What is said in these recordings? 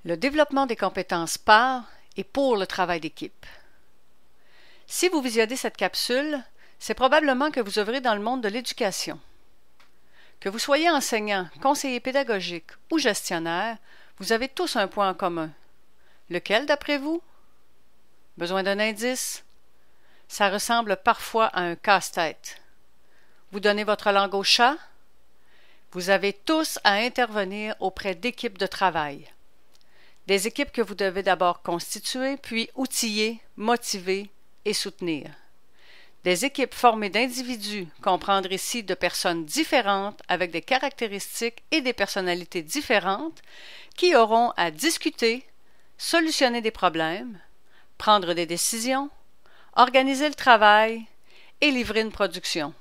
Le développement des compétences par et pour le travail d'équipe. Si vous visionnez cette capsule, c'est probablement que vous œuvrez dans le monde de l'éducation. Que vous soyez enseignant, conseiller pédagogique ou gestionnaire, vous avez tous un point en commun. Lequel, d'après vous? Besoin d'un indice? Ça ressemble parfois à un casse-tête. Vous donnez votre langue au chat? Vous avez tous à intervenir auprès d'équipes de travail. Des équipes que vous devez d'abord constituer, puis outiller, motiver et soutenir. Des équipes formées d'individus, comprendre ici de personnes différentes avec des caractéristiques et des personnalités différentes qui auront à discuter, solutionner des problèmes, prendre des décisions, organiser le travail et livrer une production.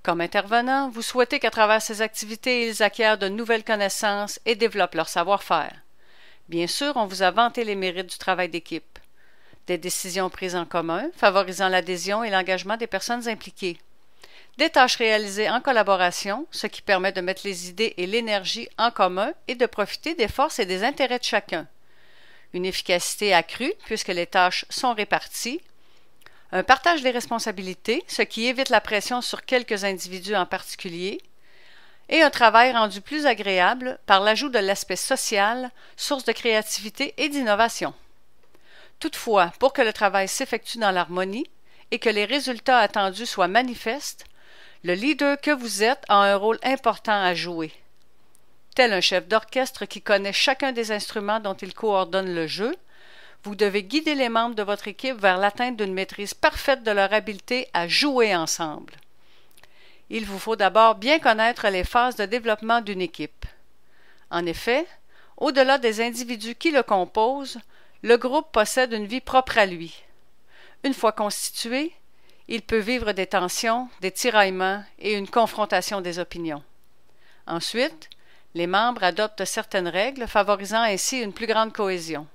Comme intervenant, vous souhaitez qu'à travers ces activités, ils acquièrent de nouvelles connaissances et développent leur savoir-faire. Bien sûr, on vous a vanté les mérites du travail d'équipe. Des décisions prises en commun, favorisant l'adhésion et l'engagement des personnes impliquées. Des tâches réalisées en collaboration, ce qui permet de mettre les idées et l'énergie en commun et de profiter des forces et des intérêts de chacun. Une efficacité accrue, puisque les tâches sont réparties. Un partage des responsabilités, ce qui évite la pression sur quelques individus en particulier. Et un travail rendu plus agréable par l'ajout de l'aspect social, source de créativité et d'innovation. Toutefois, pour que le travail s'effectue dans l'harmonie et que les résultats attendus soient manifestes, le leader que vous êtes a un rôle important à jouer. Tel un chef d'orchestre qui connaît chacun des instruments dont il coordonne le jeu, vous devez guider les membres de votre équipe vers l'atteinte d'une maîtrise parfaite de leur habileté à jouer ensemble. Il vous faut d'abord bien connaître les phases de développement d'une équipe. En effet, au-delà des individus qui le composent, le groupe possède une vie propre à lui. Une fois constitué, il peut vivre des tensions, des tiraillements et une confrontation des opinions. Ensuite, les membres adoptent certaines règles, favorisant ainsi une plus grande cohésion.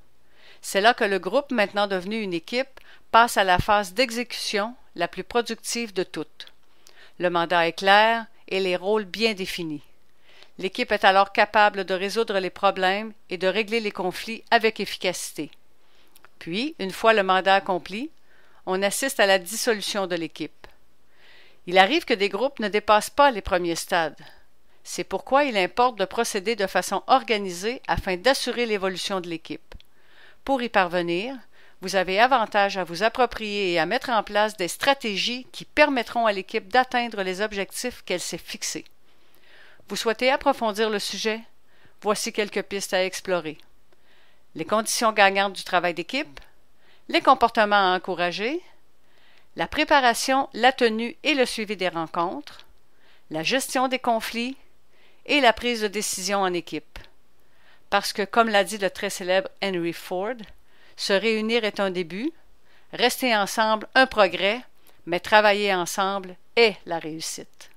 C'est là que le groupe, maintenant devenu une équipe, passe à la phase d'exécution, la plus productive de toutes. Le mandat est clair et les rôles bien définis. L'équipe est alors capable de résoudre les problèmes et de régler les conflits avec efficacité. Puis, une fois le mandat accompli, on assiste à la dissolution de l'équipe. Il arrive que des groupes ne dépassent pas les premiers stades. C'est pourquoi il importe de procéder de façon organisée afin d'assurer l'évolution de l'équipe. Pour y parvenir, vous avez avantage à vous approprier et à mettre en place des stratégies qui permettront à l'équipe d'atteindre les objectifs qu'elle s'est fixés. Vous souhaitez approfondir le sujet? Voici quelques pistes à explorer. Les conditions gagnantes du travail d'équipe, les comportements à encourager, la préparation, la tenue et le suivi des rencontres, la gestion des conflits et la prise de décision en équipe. Parce que, comme l'a dit le très célèbre Henry Ford, se réunir est un début, rester ensemble un progrès, mais travailler ensemble est la réussite.